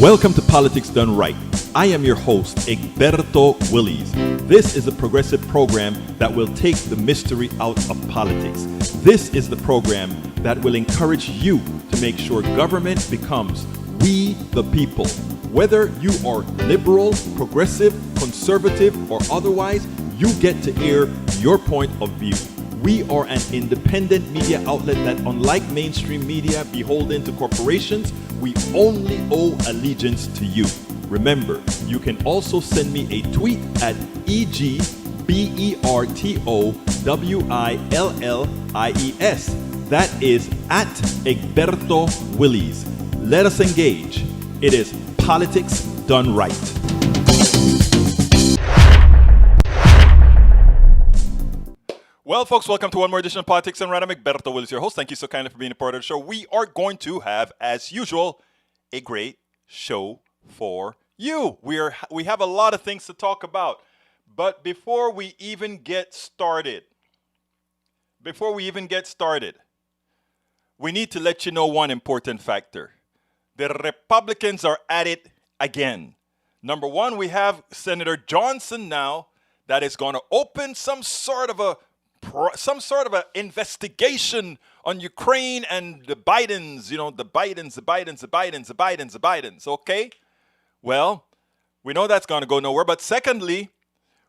Welcome to Politics Done Right. I am your host, Egberto Willies. This is a progressive program that will take the mystery out of politics. This is the program that will encourage you to make sure government becomes we the people. Whether you are liberal, progressive, conservative, or otherwise, you get to air your point of view. We are an independent media outlet that, unlike mainstream media beholden to corporations, we only owe allegiance to you. Remember, you can also send me a tweet at EGBERTOWILLIES. That is at Egberto Willies. Let us engage. It is Politics Done Right. Well, folks, welcome to one more edition of Politics Done Right. I'm Egberto Willies, your host. Thank you so kindly for being a part of the show. We are going to have, as usual, a great show for you. We have a lot of things to talk about. But before we even get started, we need to let you know one important factor. The Republicans are at it again. Number one, we have Senator Johnson now that is going to open some sort of an investigation on Ukraine and the Bidens, the Bidens, okay? Well, we know that's going to go nowhere. But secondly,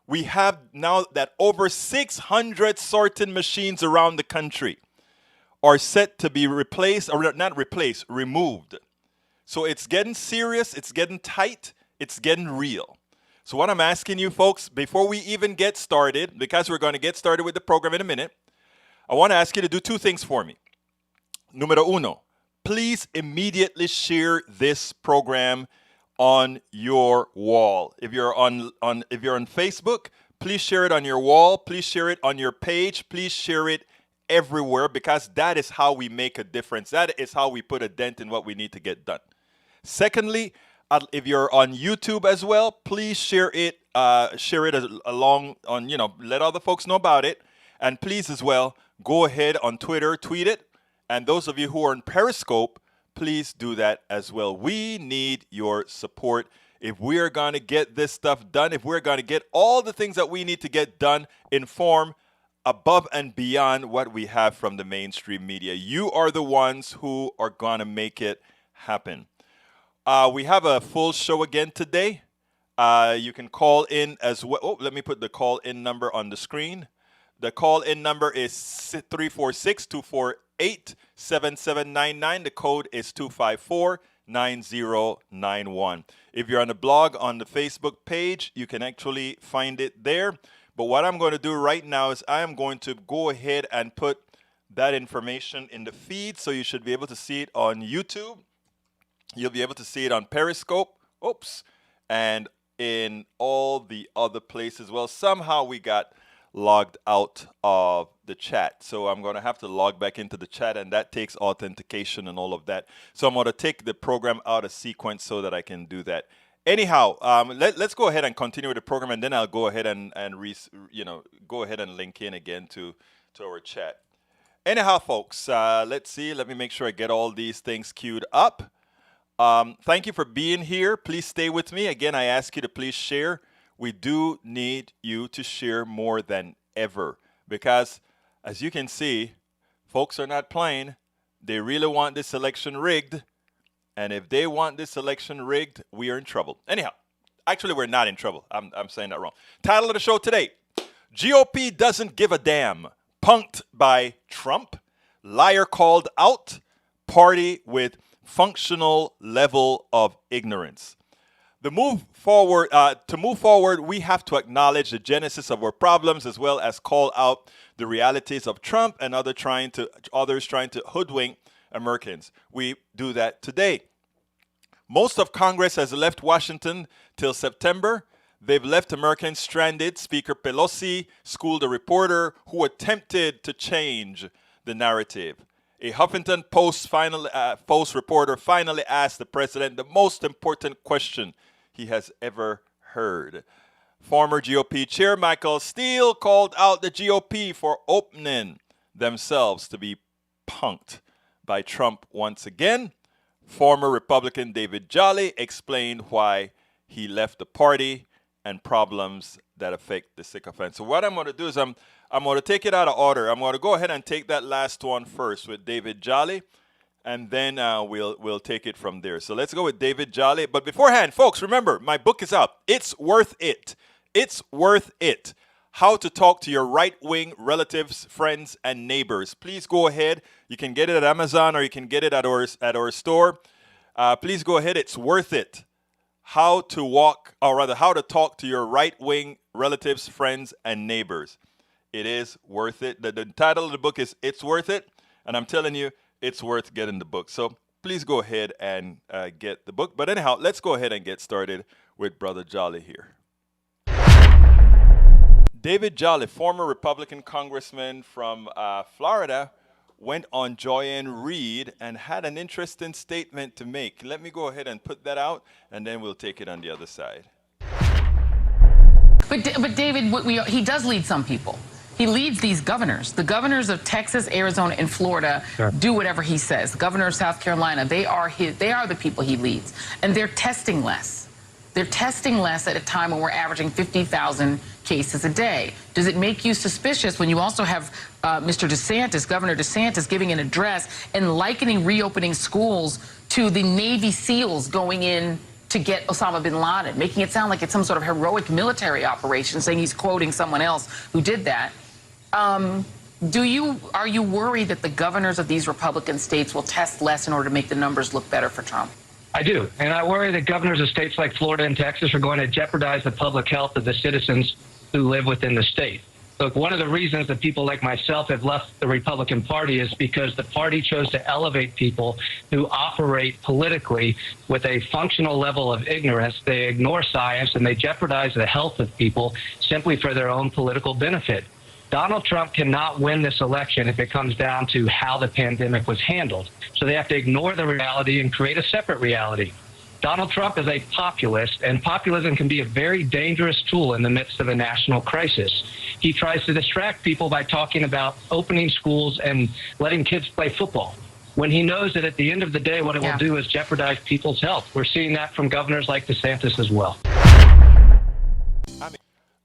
we have now that over 600 sorting machines around the country are set to be replaced, or not replaced, removed. So it's getting serious, it's getting tight, it's getting real. So what I'm asking you folks, before we even get started, because we're going to get started with the program in a minute, I want to ask you to do two things for me. Numero uno, please immediately share this program on your wall. If you're on Facebook, please share it on your wall. Please share it on your page. Please share it everywhere, because that is how we make a difference. That is how we put a dent in what we need to get done. Secondly, if you're on YouTube as well, please share it along on, let other folks know about it. And please as well, go ahead on Twitter, tweet it. And those of you who are on Periscope, please do that as well. We need your support. If we're going to get this stuff done, if we're going to get all the things that we need to get done in form above and beyond what we have from the mainstream media, you are the ones who are going to make it happen. We have a full show again today. You can call in as well. Oh, let me put the call-in number on the screen. The call-in number is 346-248-7799. The code is 254-9091. If you're on the blog on the Facebook page, you can actually find it there. But what I'm going to do right now is I am going to go ahead and put that information in the feed, so you should be able to see it on YouTube. You'll be able to see it on Periscope, and in all the other places. Well, somehow we got logged out of the chat. So I'm going to have to log back into the chat, and that takes authentication and all of that. So I'm going to take the program out of sequence so that I can do that. Anyhow, let's go ahead and continue with the program, and then I'll go ahead and go ahead and link in again to our chat. Anyhow, folks, let's see. Let me make sure I get all these things queued up. Thank you for being here. Please stay with me. Again, I ask you to please share. We do need you to share more than ever, because as you can see, folks are not playing. They really want this election rigged. And if they want this election rigged, we are in trouble. Anyhow, actually, we're not in trouble. I'm saying that wrong. Title of the show today: GOP doesn't give a damn. Punked by Trump. Liar called out. Party with functional level of ignorance. To move forward, we have to acknowledge the genesis of our problems, as well as call out the realities of Trump and others trying to hoodwink Americans. We do that today. Most of Congress has left Washington till September. They've left Americans stranded. Speaker Pelosi schooled a reporter who attempted to change the narrative. A Huffington Post reporter finally asked the president the most important question he has ever heard. Former GOP chair Michael Steele called out the GOP for opening themselves to be punked by Trump once again. Former Republican David Jolly explained why he left the party and problems that affect the sycophant. So what I'm going to do is I'm going to take it out of order. I'm going to go ahead and take that last one first with David Jolly, and then we'll take it from there. So let's go with David Jolly. But beforehand, folks, remember, my book is out. It's worth it. It's worth it. How to talk to your right-wing relatives, friends, and neighbors. Please go ahead. You can get it at Amazon or you can get it at our store. Please go ahead. It's worth it. How to talk to your right-wing relatives, friends, and neighbors. It is worth it. The title of the book is It's Worth It. And I'm telling you, it's worth getting the book. So please go ahead and get the book. But anyhow, let's go ahead and get started with Brother Jolly here. David Jolly, former Republican congressman from Florida, went on Joy-Ann Reid and had an interesting statement to make. Let me go ahead and put that out, and then we'll take it on the other side. But David, he does lead some people. He leads these governors. The governors of Texas, Arizona, and Florida do whatever he says. The governor of South Carolina, they are the people he leads. And they're testing less. They're testing less at a time when we're averaging 50,000 cases a day. Does it make you suspicious when you also have Mr. DeSantis, Governor DeSantis, giving an address and likening reopening schools to the Navy SEALs going in to get Osama bin Laden, making it sound like it's some sort of heroic military operation, saying he's quoting someone else who did that? Are you worried that the governors of these Republican states will test less in order to make the numbers look better for Trump? I do. And I worry that governors of states like Florida and Texas are going to jeopardize the public health of the citizens who live within the state. Look, one of the reasons that people like myself have left the Republican Party is because the party chose to elevate people who operate politically with a functional level of ignorance. They ignore science and they jeopardize the health of people simply for their own political benefit. Donald Trump cannot win this election if it comes down to how the pandemic was handled. So they have to ignore the reality and create a separate reality. Donald Trump is a populist, and populism can be a very dangerous tool in the midst of a national crisis. He tries to distract people by talking about opening schools and letting kids play football, when he knows that at the end of the day, what it will do is jeopardize people's health. We're seeing that from governors like DeSantis as well.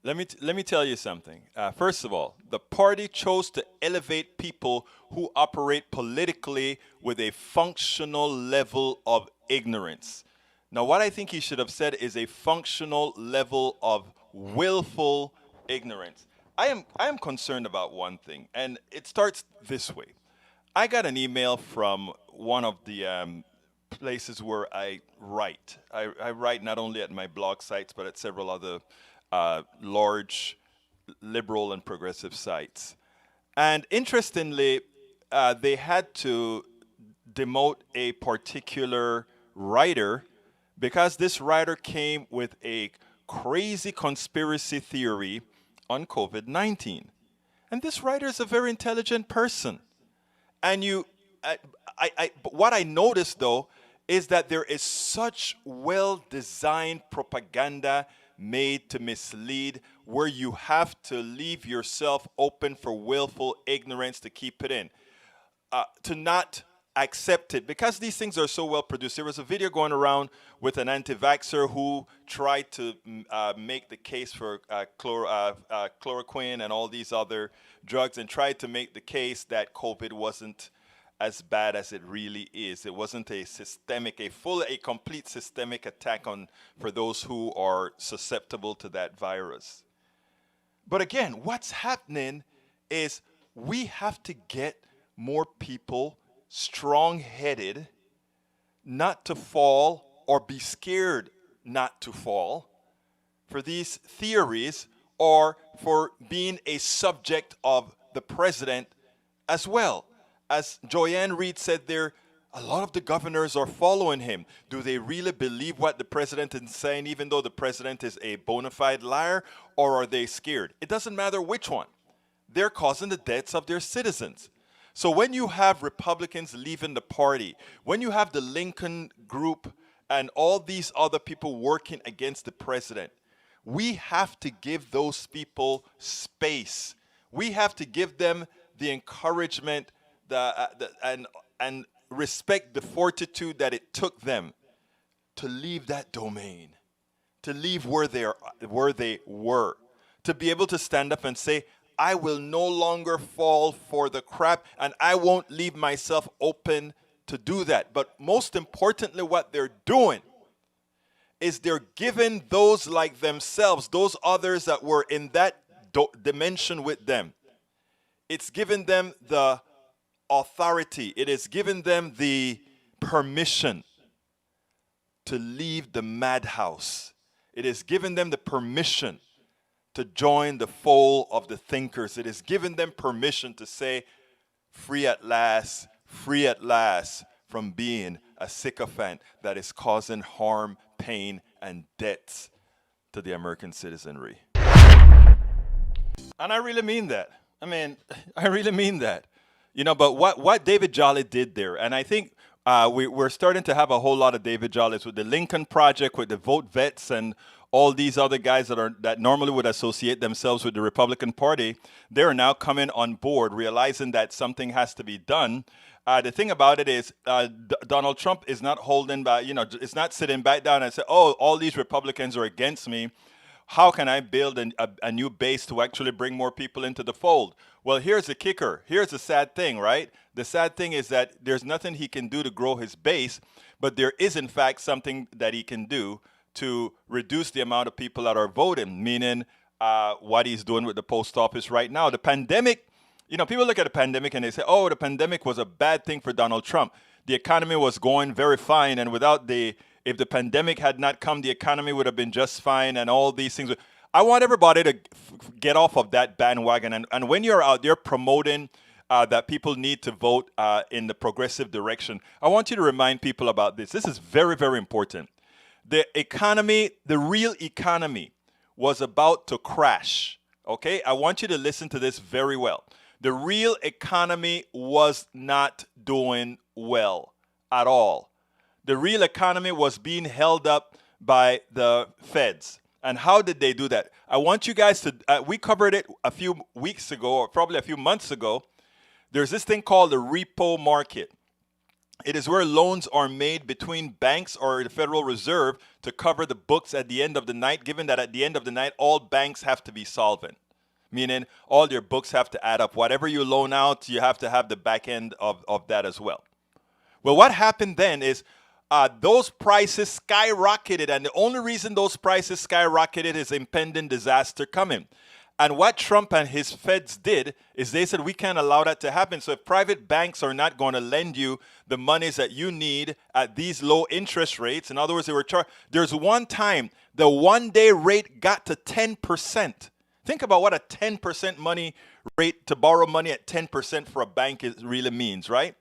Let me tell you something. First of all, the party chose to elevate people who operate politically with a functional level of ignorance. Now, what I think he should have said is a functional level of willful ignorance. I am concerned about one thing, and it starts this way. I got an email from one of the places where I write. I write not only at my blog sites, but at several other large liberal and progressive sites. And interestingly, they had to demote a particular writer because this writer came with a crazy conspiracy theory on COVID-19. And this writer is a very intelligent person. And but what I noticed, though, is that there is such well-designed propaganda made to mislead, where you have to leave yourself open for willful ignorance to keep it in, to not accept it, because these things are so well produced. There was a video going around with an anti-vaxxer who tried to make the case for chloroquine and all these other drugs, and tried to make the case that COVID wasn't as bad as it really is. It wasn't a complete systemic attack for those who are susceptible to that virus. But again, what's happening is we have to get more people strong-headed, not to fall or be scared not to fall for these theories, or for being a subject of the president as well. As Joy-Ann Reid said there, a lot of the governors are following him. Do they really believe what the president is saying, even though the president is a bona fide liar, or are they scared? It doesn't matter which one. They're causing the deaths of their citizens. So when you have Republicans leaving the party, when you have the Lincoln group and all these other people working against the president, we have to give those people space. We have to give them the encouragement and respect the fortitude that it took them to leave that domain, to leave where they were, to be able to stand up and say, I will no longer fall for the crap, and I won't leave myself open to do that. But most importantly, what they're doing is they're giving those like themselves, those others that were in that dimension with them, it's given them the authority, it is given them the permission to leave the madhouse. It has given them the permission to join the fold of the thinkers. It has given them permission to say, free at last from being a sycophant that is causing harm, pain, and deaths to the American citizenry. And I really mean that. I really mean that. But what David Jolly did there, and I think we're starting to have a whole lot of David Jollies with the Lincoln Project, with the Vote Vets, and all these other guys that normally would associate themselves with the Republican Party. They're now coming on board, realizing that something has to be done. The thing about it is Donald Trump is not holding back, it's not sitting back down and say, oh, all these Republicans are against me. How can I build a new base to actually bring more people into the fold? Well, here's the kicker. Here's the sad thing, right? The sad thing is that there's nothing he can do to grow his base, but there is, in fact, something that he can do to reduce the amount of people that are voting, meaning what he's doing with the post office right now. The pandemic, people look at the pandemic and they say, oh, the pandemic was a bad thing for Donald Trump. The economy was going very fine, and if the pandemic had not come, the economy would have been just fine and all these things. I want everybody to get off of that bandwagon. And when you're out there promoting that people need to vote in the progressive direction, I want you to remind people about this. This is very, very important. The economy, the real economy, was about to crash. Okay? I want you to listen to this very well. The real economy was not doing well at all. The real economy was being held up by the feds. And how did they do that? I want you guys to, we covered it a few weeks ago, or probably a few months ago. There's this thing called the repo market. It is where loans are made between banks or the Federal Reserve to cover the books at the end of the night, given that at the end of the night, all banks have to be solvent. Meaning all your books have to add up. Whatever you loan out, you have to have the back end of that as well. Well, what happened then is, those prices skyrocketed, and the only reason those prices skyrocketed is impending disaster coming. And what Trump and his feds did is they said, we can't allow that to happen. So if private banks are not going to lend you the monies that you need at these low interest rates, in other words, they were charged. There's one time the one-day rate got to 10%. Think about what a 10% money rate to borrow money at 10% for a bank really means, right?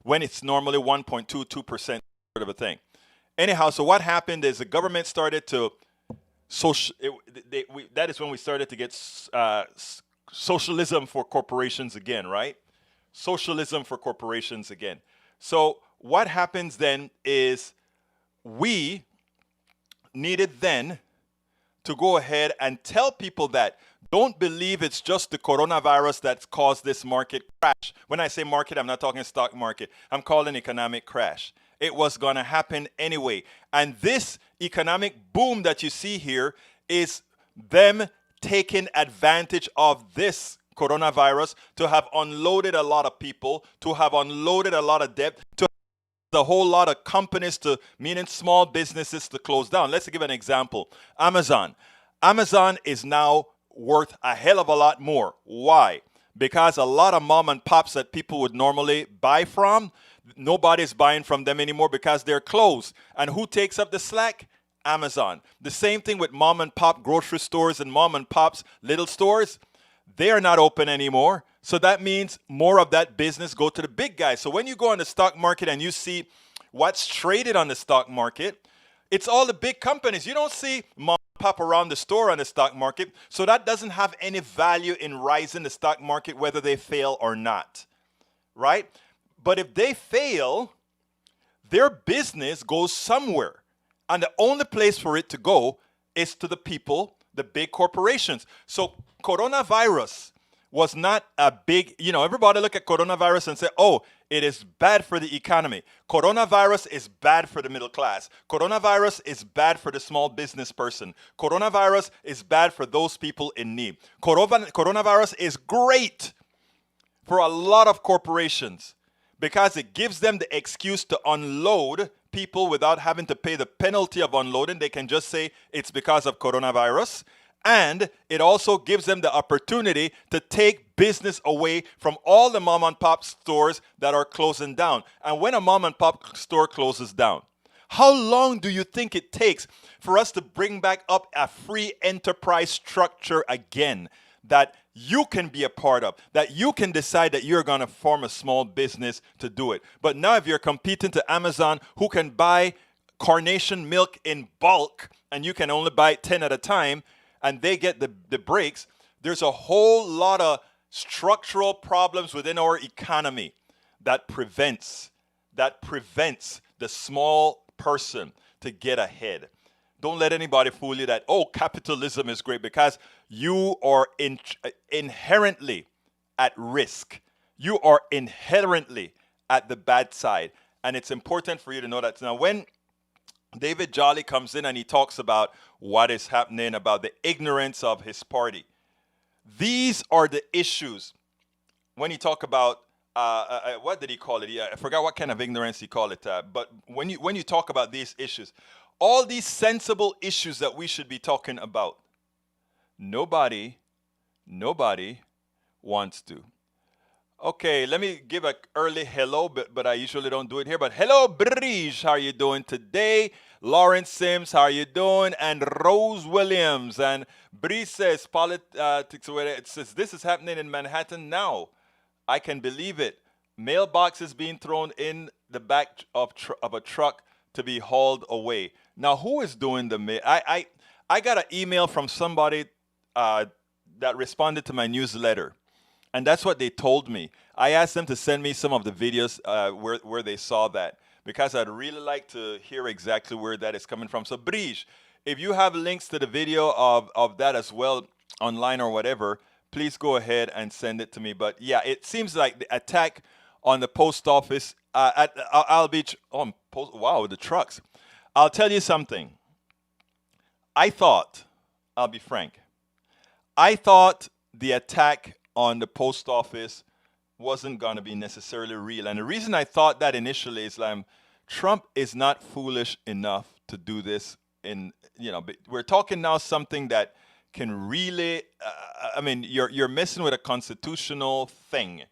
When it's normally 1.22%. Of a thing. Anyhow, so what happened is the government started to that is when we started to get socialism for corporations again, right? Socialism for corporations again. So what happens then is we needed then to go ahead and tell people that don't believe it's just the coronavirus that's caused this market crash. When I say market, I'm not talking stock market. I'm calling economic crash. It was going to happen anyway. And this economic boom that you see here is them taking advantage of this coronavirus to have unloaded a lot of people, to have unloaded a lot of debt, to have a whole lot of companies, meaning small businesses, to close down. Let's give an example. Amazon. Amazon is now worth a hell of a lot more. Why? Because a lot of mom and pops that people would normally buy from, nobody's buying from them anymore because they're closed. And who takes up the slack? Amazon. The same thing with mom and pop grocery stores and mom and pops little stores. They are not open anymore. So that means more of that business go to the big guys. So when you go on the stock market and you see what's traded on the stock market, it's all the big companies. You don't see mom and pop around the store on the stock market. So that doesn't have any value in rising the stock market, whether they fail or not. Right? But if they fail, their business goes somewhere. And the only place for it to go is to the people, the big corporations. So coronavirus was not a big, everybody look at coronavirus and say, oh, it is bad for the economy. Coronavirus is bad for the middle class. Coronavirus is bad for the small business person. Coronavirus is bad for those people in need. Coronavirus is great for a lot of corporations because it gives them the excuse to unload people without having to pay the penalty of unloading. They can just say it's because of coronavirus. And it also gives them the opportunity to take business away from all the mom and pop stores that are closing down. And when a mom and pop store closes down, how long do you think it takes for us to bring back up a free enterprise structure again that you can be a part of, that you can decide that you're going to form a small business to do it? But now if you're competing to Amazon, who can buy Carnation milk in bulk and you can only buy 10 at a time, and they get the breaks, there's a whole lot of structural problems within our economy that prevents the small person to get ahead. Don't let anybody fool you that, oh, capitalism is great, because you are inherently at risk. You are inherently at the bad side. And it's important for you to know that. Now, when David Jolly comes in and he talks about what is happening, about the ignorance of his party. These are the issues. When he talk about, what did he call it? I forgot what kind of ignorance he called it. But when you talk about these issues, all these sensible issues that we should be talking about, nobody wants to. Okay, let me give an early hello, but I usually don't do it here. But hello, Brige, how are you doing today? Lawrence Sims, how are you doing? And Rose Williams. And Brige says, politics, it says, this is happening in Manhattan now. I can believe it. Mailboxes being thrown in the back of a truck to be hauled away. Now, who is doing the mail? I got an email from somebody that responded to my newsletter. And that's what they told me. I asked them to send me some of the videos where they saw that, because I'd really like to hear exactly where that is coming from. So, Brige, if you have links to the video of that as well online or whatever, please go ahead and send it to me. But yeah, it seems like the attack on the post office at I'll be wow, the trucks. I'll tell you something. I'll be frank, I thought the attack on the post office wasn't going to be necessarily real. And the reason I thought that initially is Trump is not foolish enough to do this. We're talking now something that can really, you're messing with a constitutional thing.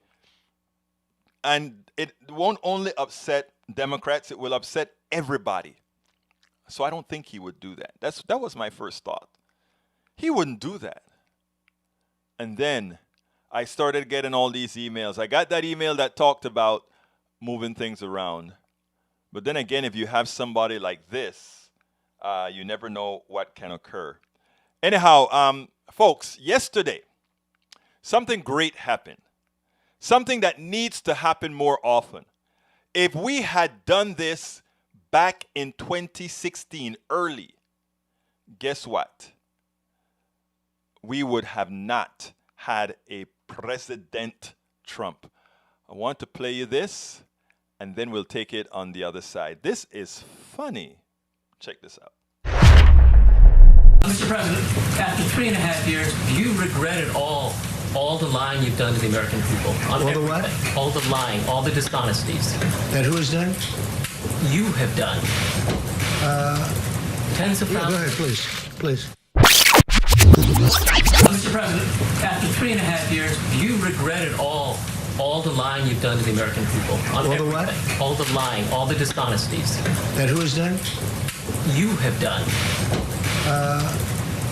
And it won't only upset Democrats, it will upset everybody. So I don't think he would do that. That was my first thought. He wouldn't do that. And then I started getting all these emails. I got that email that talked about moving things around. But then again, if you have somebody like this, you never know what can occur. Anyhow, folks, yesterday, something great happened. Something that needs to happen more often. If we had done this back in 2016, early, guess what? We would have not had a President Trump. I want to play you this, and then we'll take it on the other side. This is funny. Check this out. Mr. President, after 3.5 years, do you regret at all the lying you've done to the American people? All the what? All the lying, all the dishonesties. That who has done? You have done. Tens of thousands. Go ahead, please. Mr. President, after 3.5 years, do you regret at all the lying you've done to the American people? All the what? All the lying, all the dishonesties. That who has done? You have done.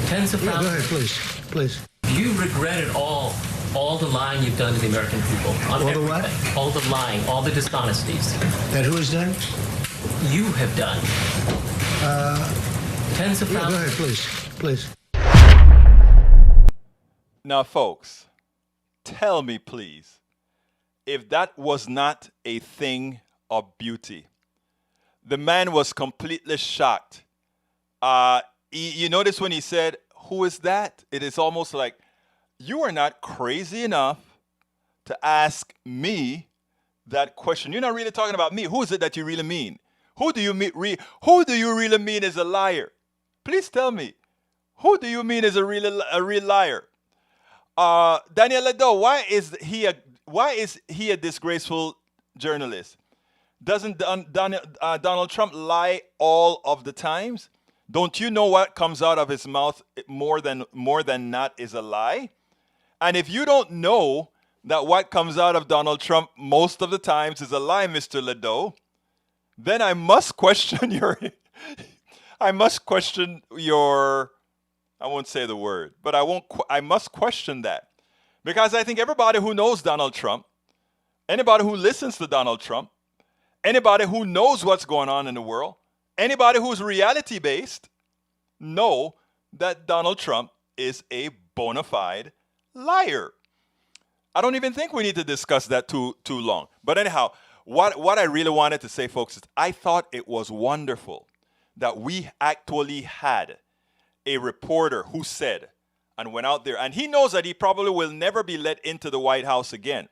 Tens of thousands. Go ahead, please. Do you regret at all the lying you've done to the American people? All the what? All the lying, all the dishonesties. That who has done? You have done. Tens of thousands. Go ahead, please. Now, folks, tell me, please, if that was not a thing of beauty. The man was completely shocked. You notice when he said, "Who is that?" It is almost like you are not crazy enough to ask me that question. You're not really talking about me. Who is it that you really mean? Who do you who do you really mean is a liar? Please tell me. Who do you mean is a real liar? Daniel Ledo, why is he a disgraceful journalist? Doesn't Donald Trump lie all of the times? Don't you know what comes out of his mouth more than not is a lie? And if you don't know that what comes out of Donald Trump most of the times is a lie, Mr. Ledo, then I must question I won't say the word, but I must question that. Because I think everybody who knows Donald Trump, anybody who listens to Donald Trump, anybody who knows what's going on in the world, anybody who's reality based, know that Donald Trump is a bona fide liar. I don't even think we need to discuss that too long. But anyhow, what I really wanted to say, folks, is I thought it was wonderful that we actually had a reporter who said and went out there, and he knows that he probably will never be let into the White House again.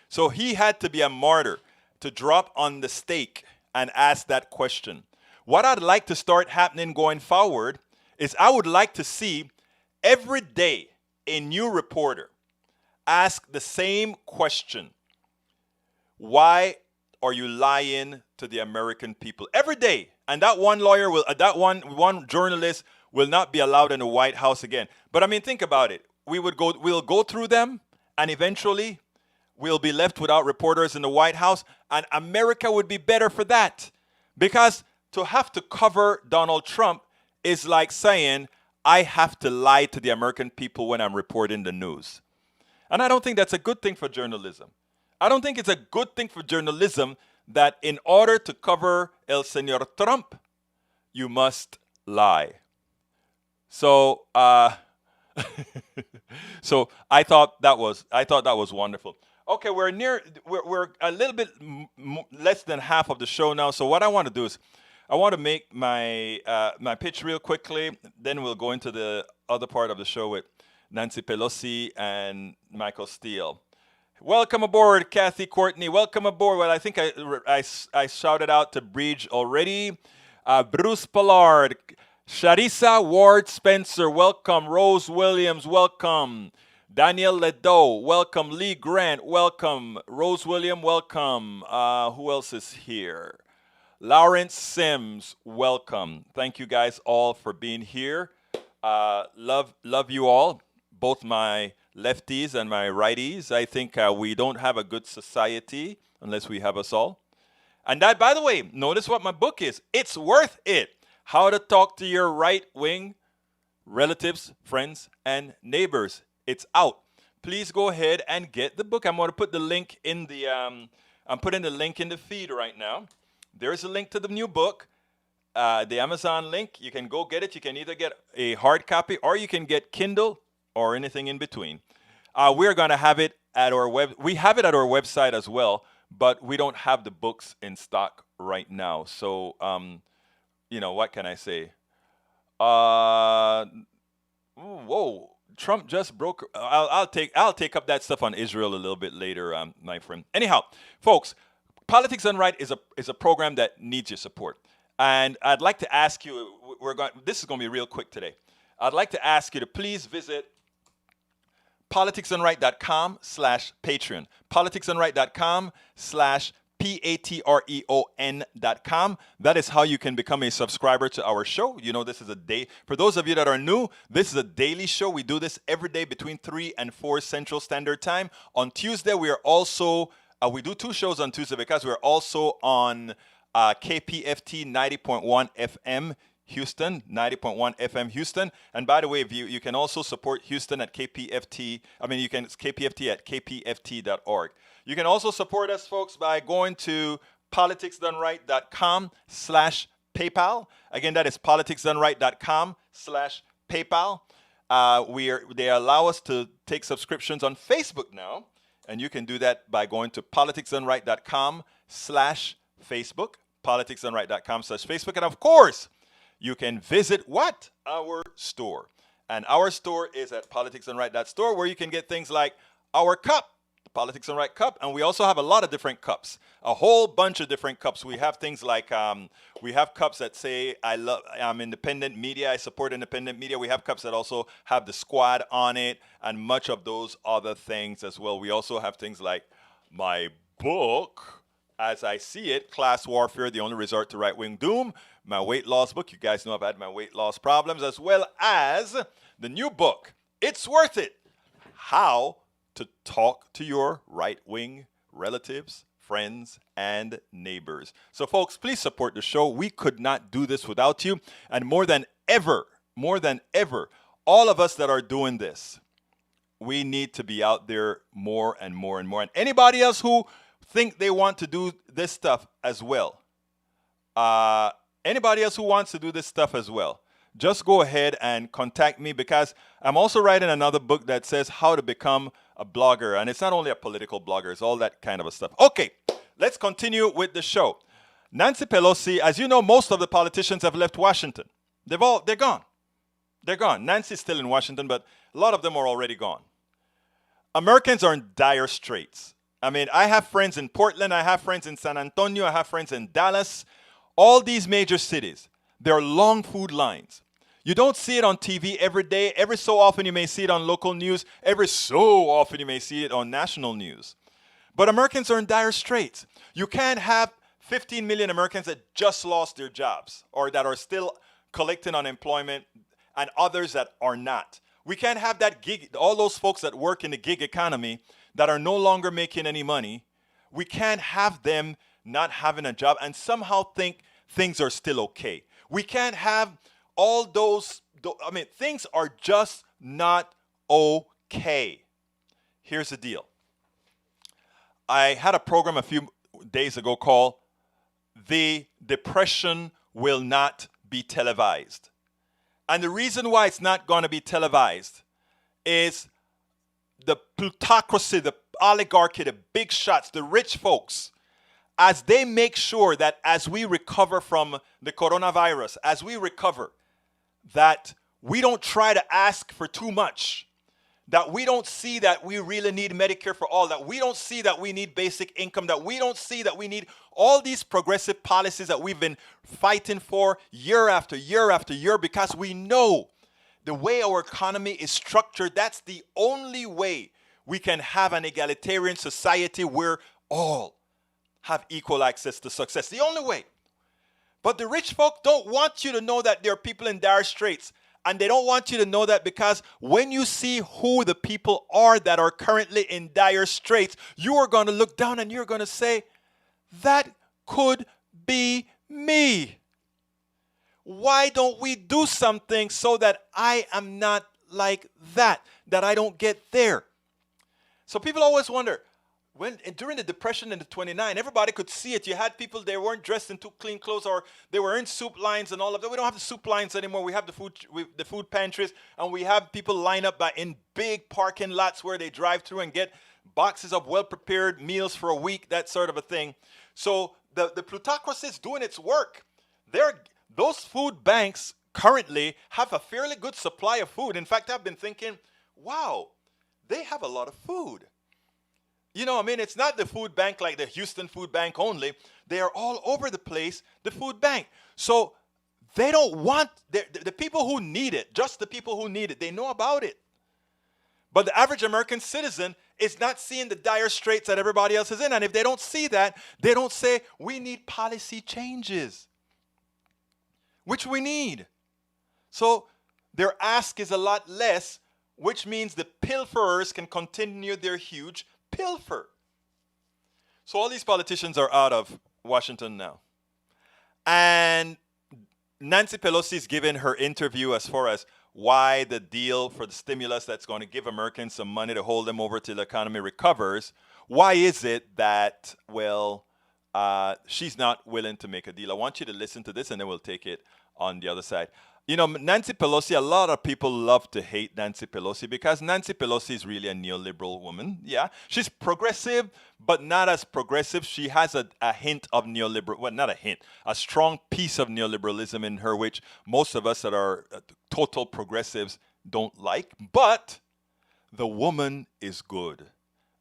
So he had to be a martyr to drop on the stake and ask that question. What I'd like to start happening going forward is I would like to see every day a new reporter ask the same question. Why are you lying to the American people? Every day. And that one lawyer will, one journalist will not be allowed in the White House again. But I mean, think about it. We'll go through them, and eventually we'll be left without reporters in the White House, and America would be better for that. Because to have to cover Donald Trump is like saying, I have to lie to the American people when I'm reporting the news. And I don't think that's a good thing for journalism. I don't think it's a good thing for journalism that in order to cover El Señor Trump, you must lie. So, so I thought that was wonderful. Okay, we're a little bit less than half of the show now. So what I want to do is I want to make my my pitch real quickly. Then we'll go into the other part of the show with Nancy Pelosi and Michael Steele. Welcome aboard, Kathy Courtney. Welcome aboard. Well, I think I shouted out to Bridge already. Bruce Pollard, Sharissa Ward Spencer, welcome. Rose Williams, welcome. Daniel Ledo, welcome. Lee Grant, welcome. Rose William, welcome. Who else is here? Lawrence Sims, welcome. Thank you guys all for being here. Love you all, both my lefties and my righties. I think we don't have a good society unless we have us all. And that, by the way, notice what my book is. It's worth it. How to talk to your right-wing relatives, friends, and neighbors. It's out. Please go ahead and get the book. I'm going to put the link in the I'm putting the link in the feed right now. There's a link to the new book, the Amazon link. You can go get it. You can either get a hard copy or you can get Kindle or anything in between. We're going to have it at our we have it at our website as well, but we don't have the books in stock right now. So, you know, what can I say? Whoa, Trump just broke. I'll take up that stuff on Israel a little bit later, my friend. Anyhow, folks, Politics Done Right is a program that needs your support, and I'd like to ask you. This is going to be real quick today. I'd like to ask you to please visit politicsdoneright.com/Patreon. politicsdoneright.com/Patreon.com. That is how you can become a subscriber to our show. You know, this is a day. For those of you that are new, this is a daily show. We do this every day between 3 and 4 Central Standard Time. On Tuesday, we are also, we do 2 shows on Tuesday because we're also on KPFT 90.1 FM Houston, 90.1 FM Houston. And by the way, if you can also support Houston at KPFT. You can KPFT at kpft.org. You can also support us, folks, by going to politicsdoneright.com/PayPal. Again, that is politicsdoneright.com/PayPal. They allow us to take subscriptions on Facebook now, and you can do that by going to politicsdoneright.com/Facebook, politicsdoneright.com/Facebook, and of course, you can visit what? Our store And our store is at politicsandright.store, where you can get things like our cup, the Politics and Right cup. And we also have a lot of different cups, a whole bunch of different cups. We have things like, we have cups that say, I'm independent media, I support independent media. We have cups that also have the squad on it and much of those other things as well. We also have things like my book, As I See It, Class Warfare, The Only Resort to Right-Wing Doom, my weight loss book. You guys know I've had my weight loss problems, as well as the new book, It's Worth It, How to Talk to Your Right-Wing Relatives, Friends, and Neighbors. So folks, please support the show. We could not do this without you. And more than ever, all of us that are doing this, we need to be out there more and more and more. And anybody else who think they want to do this stuff as well, anybody else who wants to do this stuff as well, just go ahead and contact me, because I'm also writing another book that says how to become a blogger. And it's not only a political blogger, it's all that kind of stuff. Okay, let's continue with the show. Nancy Pelosi, as you know, most of the politicians have left Washington. They're gone. They're gone. Nancy's still in Washington, but a lot of them are already gone. Americans are in dire straits. I mean, I have friends in Portland, I have friends in San Antonio, I have friends in Dallas. All these major cities, there are long food lines. You don't see it on TV every day. Every so often you may see it on local news. Every so often you may see it on national news. But Americans are in dire straits. You can't have 15 million Americans that just lost their jobs or that are still collecting unemployment and others that are not. We can't have that gig, all those folks that work in the gig economy that are no longer making any money. We can't have them not having a job and somehow think things are still okay. We can't have all those, things are just not okay. Here's the deal. I had a program a few days ago called The Depression Will Not Be Televised. And the reason why it's not going to be televised is the plutocracy, the oligarchy, the big shots, the rich folks, as they make sure that as we recover from the coronavirus, as we recover, that we don't try to ask for too much, that we don't see that we really need Medicare for all, that we don't see that we need basic income, that we don't see that we need all these progressive policies that we've been fighting for year after year after year, because we know the way our economy is structured, that's the only way we can have an egalitarian society where all have equal access to success. The only way. But the rich folk don't want you to know that there are people in dire straits. And they don't want you to know that, because when you see who the people are that are currently in dire straits, you are going to look down and you're going to say, that could be me. Why don't we do something so that I am not like that I don't get there? So people always wonder, during the Depression in the 29, everybody could see it. You had people, they weren't dressed in too clean clothes, or they were in soup lines and all of that. We don't have the soup lines anymore. We have the food pantries, and we have people line up in big parking lots where they drive through and get boxes of well-prepared meals for a week, that sort of a thing. So the plutocracy is doing its work. Those food banks currently have a fairly good supply of food. In fact, I've been thinking, wow, they have a lot of food. You know, it's not the food bank like the Houston Food Bank only. They are all over the place, the food bank. So they don't want, the people who need it, just the people who need it, they know about it. But the average American citizen is not seeing the dire straits that everybody else is in. And if they don't see that, they don't say, we need policy changes, which we need. So their ask is a lot less, which means the pilferers can continue their huge pilfer. So all these politicians are out of Washington now. And Nancy Pelosi is giving her interview as far as why the deal for the stimulus that's going to give Americans some money to hold them over till the economy recovers. Why is it that, she's not willing to make a deal? I want you to listen to this and then we'll take it on the other side. You know, Nancy Pelosi, a lot of people love to hate Nancy Pelosi because Nancy Pelosi is really a neoliberal woman. Yeah, she's progressive, but not as progressive. She has a hint of neoliberal, well, not a hint, a strong piece of neoliberalism in her, which most of us that are total progressives don't like, but the woman is good.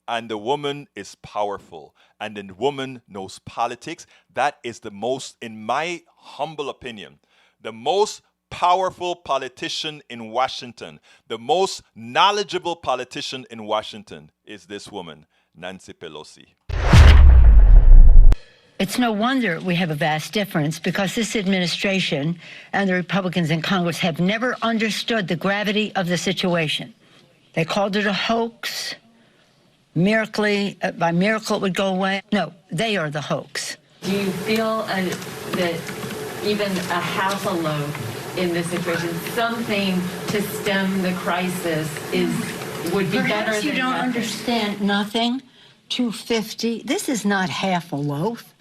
And the woman is powerful. And the woman knows politics. That is the most, in my humble opinion, the most powerful politician in Washington, the most knowledgeable politician in Washington is this woman, Nancy Pelosi. It's no wonder we have a vast difference, because this administration and the Republicans in Congress have never understood the gravity of the situation. They called it a hoax. By miracle it would go away. No, they are the hoax. Do you feel that even a half a loaf in this situation, something to stem the crisis, would be better than Perhaps you don't nothing? understand nothing. $2.50. This is not half a loaf.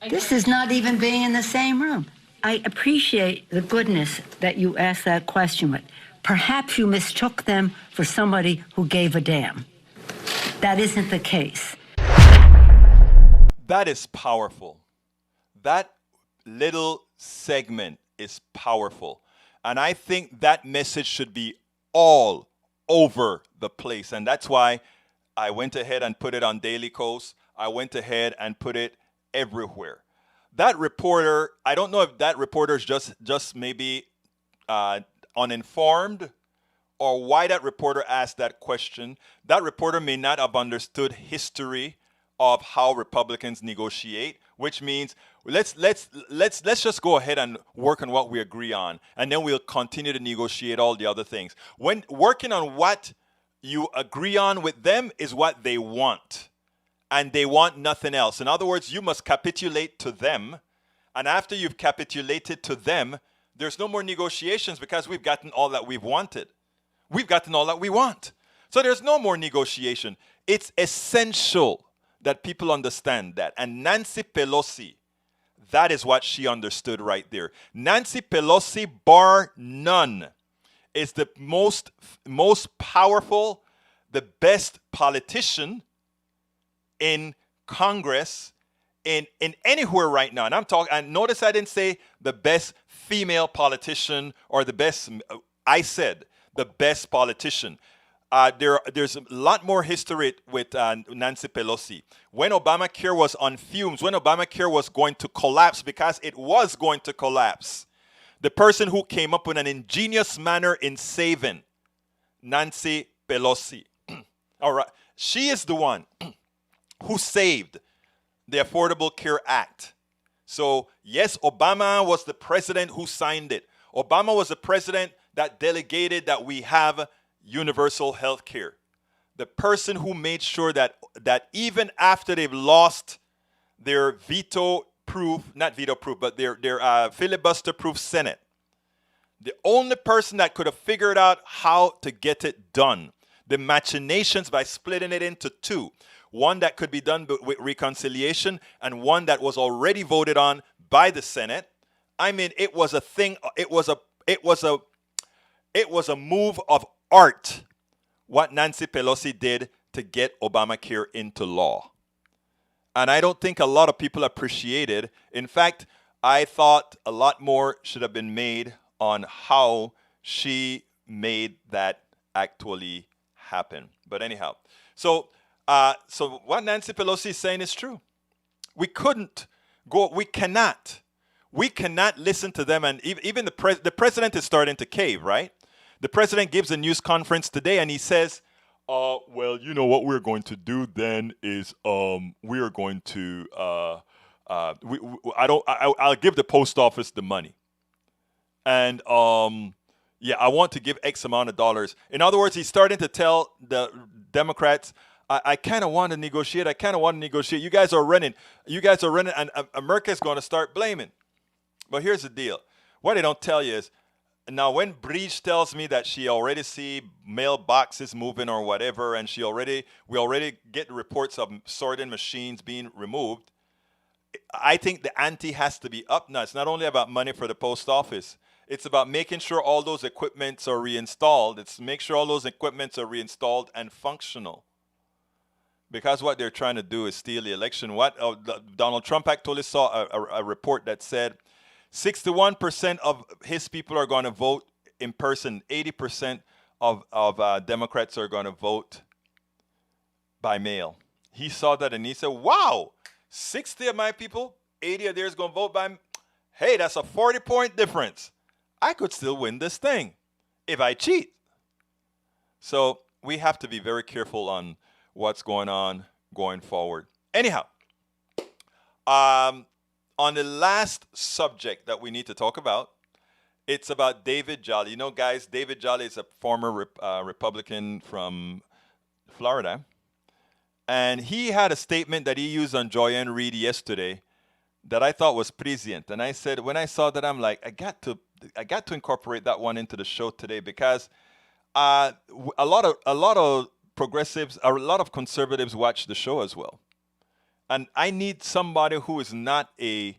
This is not even being in the same room. I appreciate the goodness that you asked that question, but perhaps you mistook them for somebody who gave a damn. That isn't the case. That is powerful. That little segment is powerful. And I think that message should be all over the place. And that's why I went ahead and put it on Daily Kos. I went ahead and put it everywhere. That reporter, I don't know if that reporter is just maybe uninformed, or why that reporter asked that question. That reporter may not have understood history of how Republicans negotiate, which means let's just go ahead and work on what we agree on, and then we'll continue to negotiate all the other things. When working on what you agree on with them is what they want, and they want nothing else. In other words, you must capitulate to them, and after you've capitulated to them, there's no more negotiations, because we've gotten all that we've wanted. We've gotten all that we want. So there's no more negotiation. It's essential that people understand that. And Nancy Pelosi, that is what she understood right there. Nancy Pelosi, bar none, is the most powerful, the best politician in Congress, in anywhere right now. And I'm talking, and notice I didn't say the best female politician or the best, I said the best politician. There's a lot more history with Nancy Pelosi. When Obamacare was on fumes, when Obamacare was going to collapse, because it was going to collapse, the person who came up with an ingenious manner in saving, Nancy Pelosi. All right, she is the one who saved the Affordable Care Act. So yes, Obama was the president who signed it. Obama was the president that delegated that we have universal health care. The person who made sure that even after they've lost their filibuster-proof Senate, the only person that could have figured out how to get it done, the machinations by splitting it into two, one that could be done with reconciliation and one that was already voted on by the Senate. I mean, it was a thing. It was a move of art, what Nancy Pelosi did to get Obamacare into law. And I don't think a lot of people appreciated. In fact, I thought a lot more should have been made on how she made that actually happen. But anyhow, so what Nancy Pelosi is saying is true. We cannot listen to them. And even the president is starting to cave, right? The president gives a news conference today and he says, well, you know what we're going to do then is we are going to I'll give the post office the money. And yeah, I want to give X amount of dollars. In other words, he's starting to tell the Democrats, I kind of want to negotiate. You guys are running. And America's going to start blaming. But here's the deal. What they don't tell you is, now when Breach tells me that she already see mailboxes moving or whatever, and we already get reports of sorting machines being removed, I think the ante has to be up now. It's not only about money for the post office. It's about making sure all those equipments are reinstalled. It's make sure all those equipments are reinstalled and functional. Because what they're trying to do is steal the election. Donald Trump actually saw a report that said 61% of his people are going to vote in person. 80% of Democrats are going to vote by mail. He saw that and he said, wow, 60 of my people, 80 of theirs going to vote by, hey, that's a 40-point difference. I could still win this thing if I cheat. So we have to be very careful on what's going on going forward. Anyhow, on the last subject that we need to talk about, it's about David Jolly. You know, guys, David Jolly is a former Republican from Florida. And he had a statement that he used on Joyanne Reid yesterday that I thought was prescient. And I said, when I saw that, I'm like, I got to incorporate that one into the show today, because a lot of progressives, a lot of conservatives watch the show as well. And I need somebody who is not a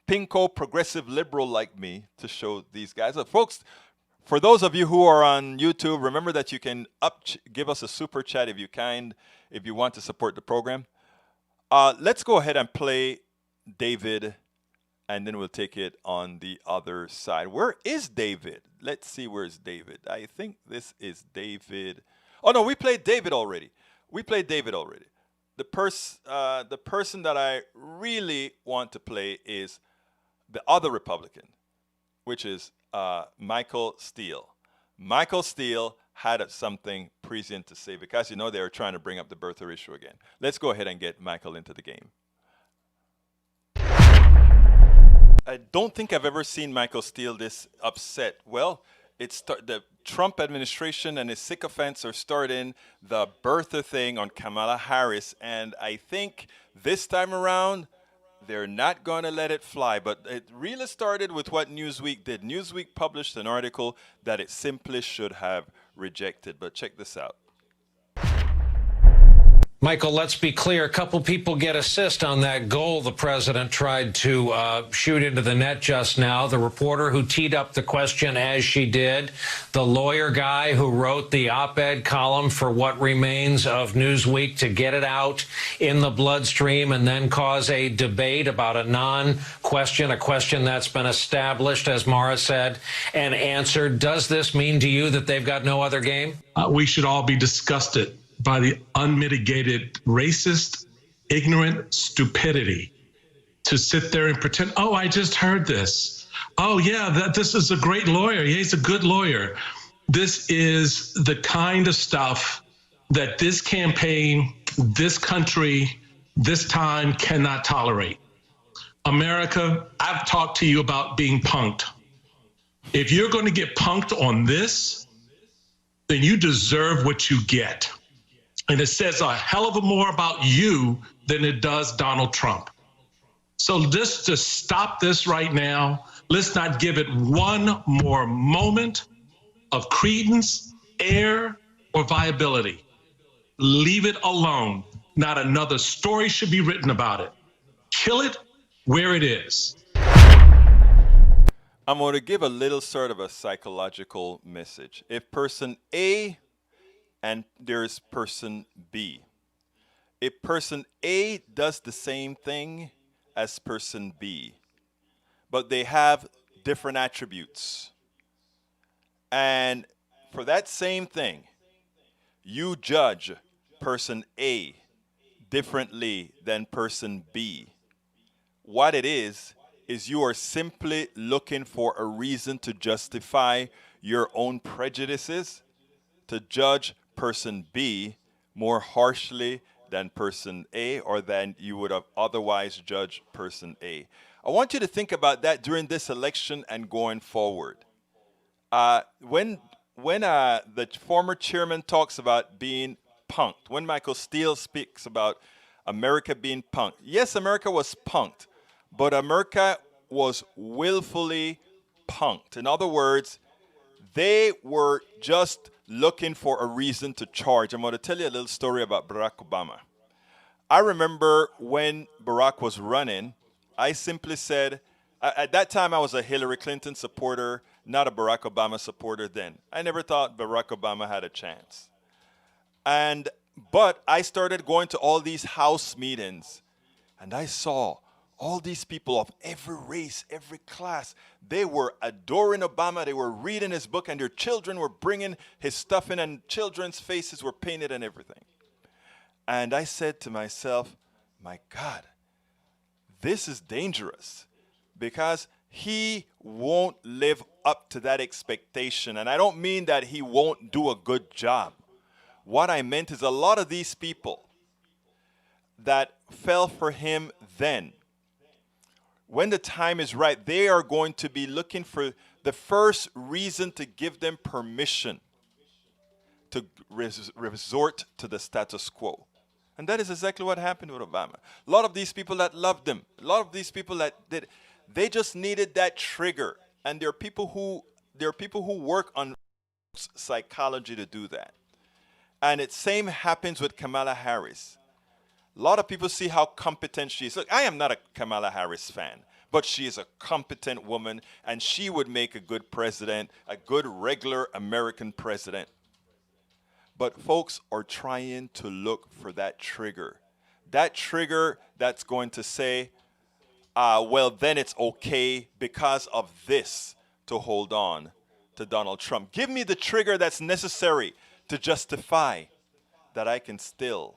pinko progressive liberal like me to show these guys. Folks, for those of you who are on YouTube, remember that you can give us a super chat if you want to support the program. Let's go ahead and play David, and then we'll take it on the other side. Where is David? Let's see, where's David? I think this is David. Oh, no, we played David already. The person that I really want to play is the other Republican, which is Michael Steele. Michael Steele had something prescient to say, because, you know, they were trying to bring up the birther issue again. Let's go ahead and get Michael into the game. I don't think I've ever seen Michael Steele this upset. Well, the Trump administration and his sycophants are starting the birther thing on Kamala Harris, and I think this time around they're not going to let it fly. But it really started with what Newsweek did. Newsweek published an article that it simply should have rejected. But check this out. Michael, let's be clear. A couple people get assist on that goal the president tried to shoot into the net just now. The reporter who teed up the question as she did, the lawyer guy who wrote the op-ed column for what remains of Newsweek to get it out in the bloodstream and then cause a debate about a non-question, a question that's been established, as Mara said, and answered. Does this mean to you that they've got no other game? We should all be disgusted by the unmitigated racist, ignorant stupidity to sit there and pretend, oh, I just heard this. Oh, yeah, this is a great lawyer. Yeah, he's a good lawyer. This is the kind of stuff that this campaign, this country, this time cannot tolerate. America, I've talked to you about being punked. If you're going to get punked on this, then you deserve what you get. And it says a hell of a more about you than it does Donald Trump. So just to stop this right now, let's not give it one more moment of credence, air, or viability. Leave it alone. Not another story should be written about it. Kill it where it is. I'm going to give a little sort of a psychological message. If person A and there's person B. If person A does the same thing as person B, but they have different attributes, and for that same thing, you judge person A differently than person B, what it is you are simply looking for a reason to justify your own prejudices, to judge person B more harshly than person A, or than you would have otherwise judged person A. I want you to think about that during this election and going forward. When the former chairman talks about being punked, when Michael Steele speaks about America being punked, yes, America was punked, but America was willfully punked. In other words, they were just looking for a reason to charge. I'm going to tell you a little story about Barack Obama. I remember when Barack was running, I simply said, at that time I was a Hillary Clinton supporter, not a Barack Obama supporter then. I never thought Barack Obama had a chance. But I started going to all these House meetings, and I saw All these people of every race, every class, they were adoring Obama. They were reading his book, and their children were bringing his stuff in, and children's faces were painted and everything. And I said to myself, my God, this is dangerous, because he won't live up to that expectation. And I don't mean that he won't do a good job. What I meant is a lot of these people that fell for him then, when the time is right, they are going to be looking for the first reason to give them permission to resort to the status quo. And that is exactly what happened with Obama. A lot of these people that loved him, a lot of these people that did, they just needed that trigger. And there are people who work on psychology to do that. And it same happens with Kamala Harris. A lot of people see how competent she is. Look, I am not a Kamala Harris fan, but she is a competent woman, and she would make a good president, a good regular American president. But folks are trying to look for that trigger that's going to say, well, then it's okay because of this to hold on to Donald Trump. Give me the trigger that's necessary to justify that I can still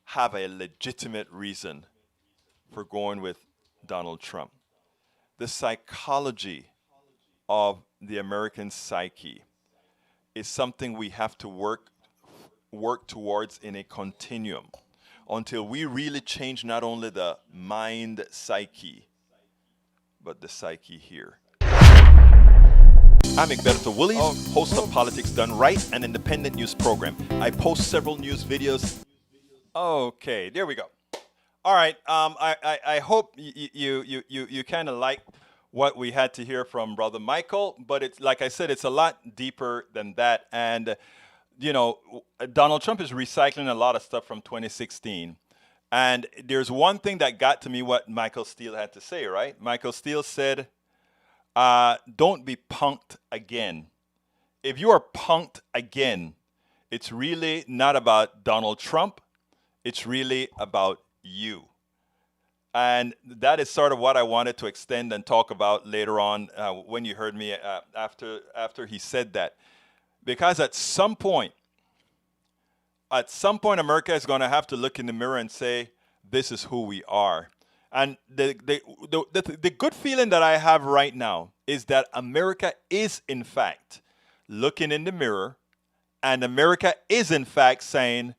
have a legitimate reason for going with Donald Trump. The psychology of the American psyche is something we have to work towards in a continuum until we really change not only the mind psyche, but the psyche here. I'm Egberto Willies, host of Politics Done Right, an independent news program. I post several news videos. Okay, there we go. All right, I hope you kind of like what we had to hear from Brother Michael, but it's like I said, it's a lot deeper than that. And you know, Donald Trump is recycling a lot of stuff from 2016. And there's one thing that got to me, what Michael Steele had to say, right? Michael Steele said, don't be punked again. If you are punked again, it's really not about Donald Trump. It's really about you. And that is sort of what I wanted to extend and talk about later on when you heard me after he said that. Because at some point, America is going to have to look in the mirror and say, this is who we are. And the good feeling that I have right now is that America is, in fact, looking in the mirror, and America is, in fact, saying,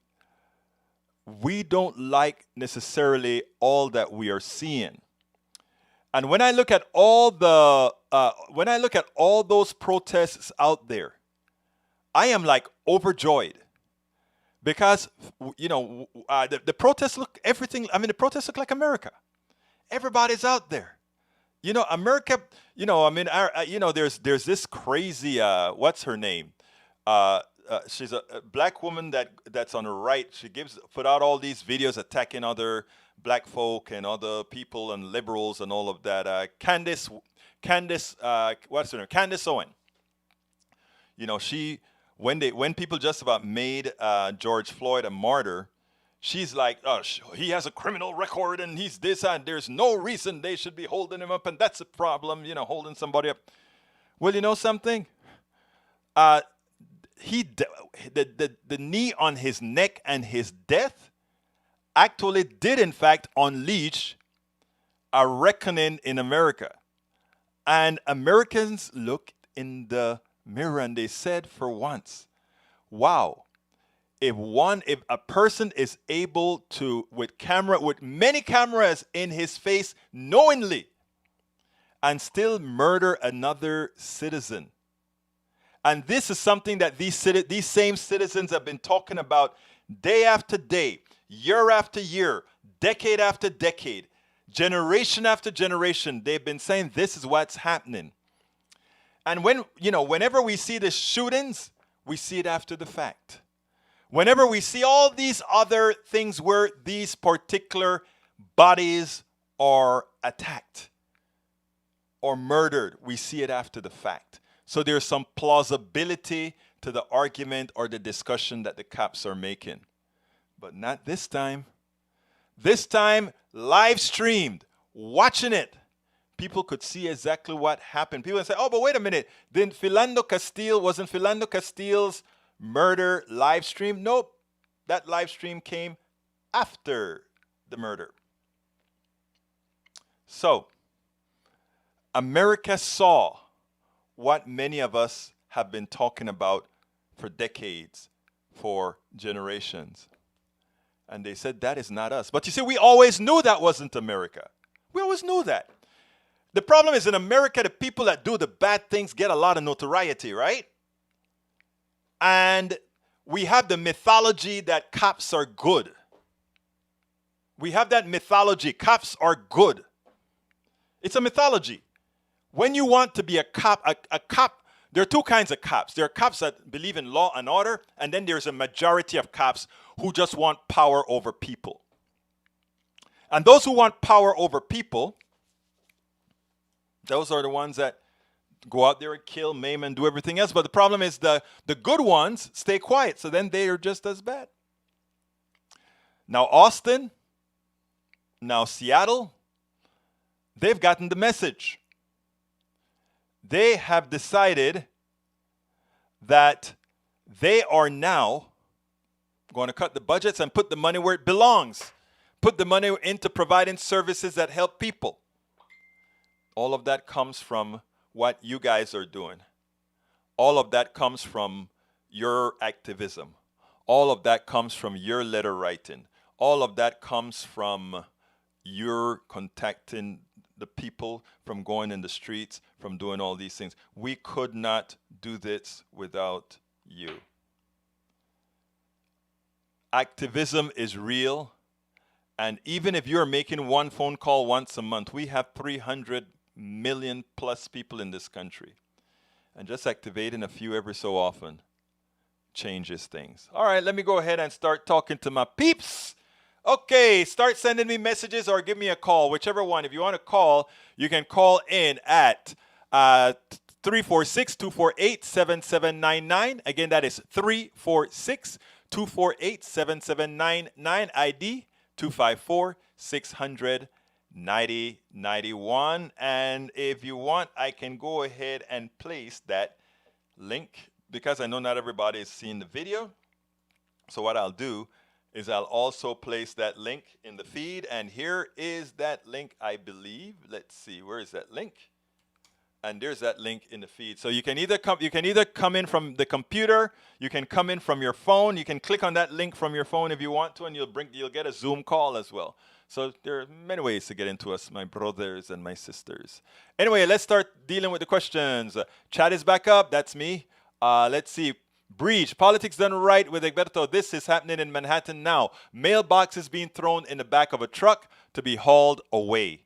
we don't like necessarily all that we are seeing. And when I look at all those protests out there, I am like overjoyed, because you know the protests look everything. I mean, the protests look like America. Everybody's out there. You know, America. You know, I mean, there's this crazy. What's her name? She's a black woman that's on the right. She put out all these videos attacking other black folk and other people and liberals and all of that. Candace, what's her name? Candace Owen. You know, when people just about made George Floyd a martyr, she's like, oh, he has a criminal record and he's this, and there's no reason they should be holding him up, and that's a problem, you know, holding somebody up. Well, you know something? The knee on his neck and his death actually did, in fact, unleash a reckoning in America. And Americans looked in the mirror and they said for once, wow, if a person is able to, with many cameras in his face knowingly, and still murder another citizen. And this is something that these same citizens have been talking about day after day, year after year, decade after decade, generation after generation. They've been saying this is what's happening. And whenever we see the shootings, we see it after the fact. Whenever we see all these other things where these particular bodies are attacked or murdered, we see it after the fact. So there's some plausibility to the argument or the discussion that the cops are making. But not this time. This time, live streamed watching it, people could see exactly what happened. People would say, oh, but wait a minute. Wasn't Philando Castile's murder live stream? Nope. That live stream came after the murder. So, America saw what many of us have been talking about for decades, for generations. And they said, that is not us. But you see, we always knew that wasn't America. We always knew that. The problem is in America, the people that do the bad things get a lot of notoriety, right? And we have the mythology that cops are good. We have that mythology. Cops are good. It's a mythology. When you want to be a cop, there are two kinds of cops. There are cops that believe in law and order, and then there's a majority of cops who just want power over people. And those who want power over people, those are the ones that go out there and kill, maim, and do everything else. But the problem is the good ones stay quiet, so then they are just as bad. Now Austin, now Seattle, they've gotten the message. They have decided that they are now going to cut the budgets and put the money where it belongs. Put the money into providing services that help people. All of that comes from what you guys are doing. All of that comes from your activism. All of that comes from your letter writing. All of that comes from your contacting the people, from going in the streets, from doing all these things. We could not do this without you. Activism is real. And even if you're making one phone call once a month, we have 300 million plus people in this country. And just activating a few every so often changes things. All right, let me go ahead and start talking to my peeps. Okay, start sending me messages or give me a call, whichever one. If you want to call, you can call in at 346-248-7799. Again, that is 346-248-7799. ID 254-600-9091. And if you want, I can go ahead and place that link because I know not everybody is seeing the video. So what I'll do is I'll also place that link in the feed. And here is that link, I believe. Let's see, where is that link? And there's that link in the feed. So you can either come in from the computer, you can come in from your phone, you can click on that link from your phone if you want to, and you'll get a Zoom call as well. So there are many ways to get into us, my brothers and my sisters. Anyway, let's start dealing with the questions. Chat is back up. That's me. Let's see. Breach. Politics done right with Egberto. This is happening in Manhattan now. Mailboxes being thrown in the back of a truck to be hauled away.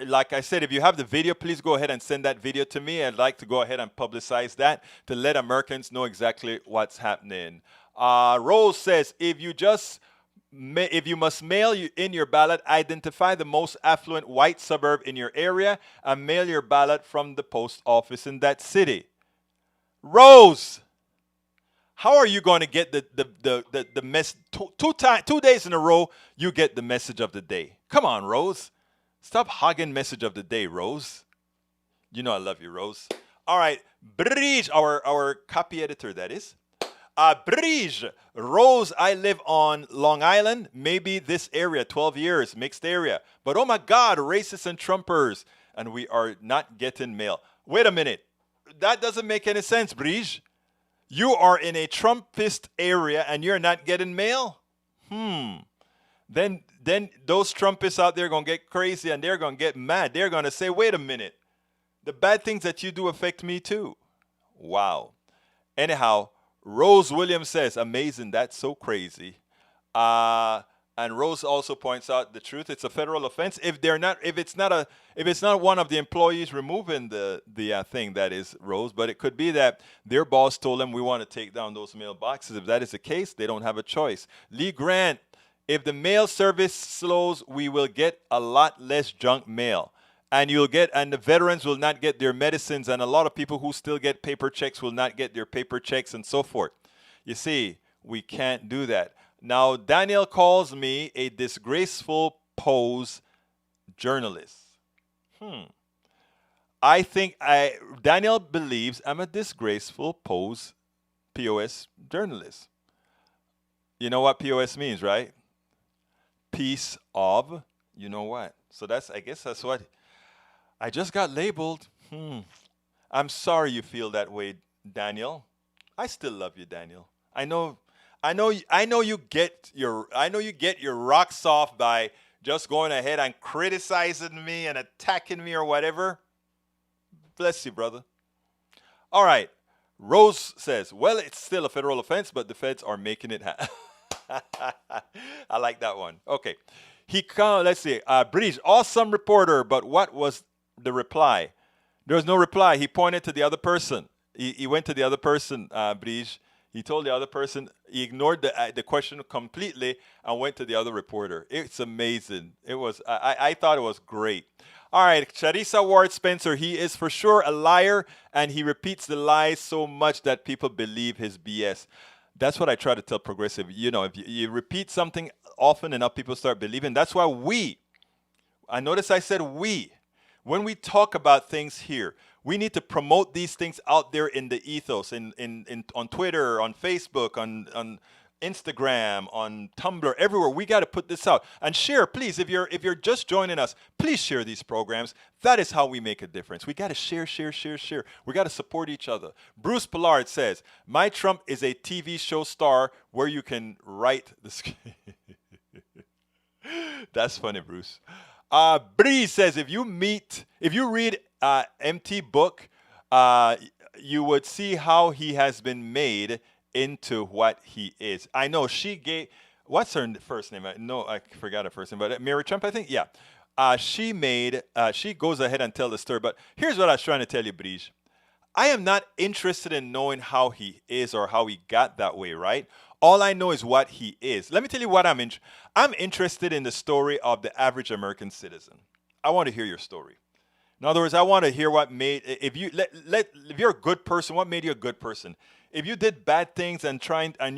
Like I said, if you have the video, please go ahead and send that video to me. I'd like to go ahead and publicize that to let Americans know exactly what's happening. Rose says, if you must mail in your ballot, identify the most affluent white suburb in your area and mail your ballot from the post office in that city. Rose, how are you going to get the mess? 2 days in a row, you get the message of the day. Come on, Rose. Stop hogging message of the day, Rose. You know I love you, Rose. All right, Bridge, our copy editor, that is. Bridge, Rose, I live on Long Island, maybe this area, 12 years, mixed area. But oh my God, racists and Trumpers, and we are not getting mail. Wait a minute. That doesn't make any sense, Bridge. You are in a Trumpist area and you're not getting mail? Then those Trumpists out there are going to get crazy and they're going to get mad. They're going to say, wait a minute. The bad things that you do affect me too. Wow. Anyhow, Rose Williams says, amazing, that's so crazy. And Rose also points out the truth. It's a federal offense if it's not one of the employees removing the thing, that is, Rose. But it could be that their boss told them we want to take down those mailboxes. If that is the case, they don't have a choice. Lee Grant, if the mail service slows, we will get a lot less junk mail. And the veterans will not get their medicines, and a lot of people who still get paper checks will not get their paper checks and so forth. You see, we can't do that. Now, Daniel calls me a disgraceful pose journalist. I think Daniel believes I'm a disgraceful POS journalist. You know what POS means, right? Piece of, you know what? So I guess that's what I just got labeled. I'm sorry you feel that way, Daniel. I still love you, Daniel. I know you get your rocks off by just going ahead and criticizing me and attacking me or whatever. Bless you, brother. All right. Rose says, well, it's still a federal offense, but the feds are making it happen. I like that one. Okay. Let's see. British, awesome reporter, but what was the reply? There was no reply. He pointed to the other person. He went to the other person, British. He told the other person, he ignored the question completely and went to the other reporter. It's amazing. I thought it was great. All right, Charissa Ward Spencer, he is for sure a liar, and he repeats the lies so much that people believe his BS. That's what I try to tell progressive. You know, if you repeat something often enough, people start believing. That's why I notice I said we. When we talk about things here, we need to promote these things out there in the ethos, on Twitter, on Facebook, on Instagram, on Tumblr, everywhere. We got to put this out and share, please. If you're just joining us, please share these programs. That is how we make a difference. We got to share. We got to support each other. Bruce Pollard says, "My Trump is a TV show star where you can write the script." That's funny, Bruce. Bree says, if you read MT book, you would see how he has been made into what he is. I know she gave, what's her first name? No, I forgot her first name, but Mary Trump, I think. Yeah. She goes ahead and tell the story. But here's what I was trying to tell you, Brige. I am not interested in knowing how he is or how he got that way, right? All I know is what he is. Let me tell you what I'm interested in the story of the average American citizen. I want to hear your story. In other words, I want to hear what made, if you're a good person, what made you a good person? If you did bad things and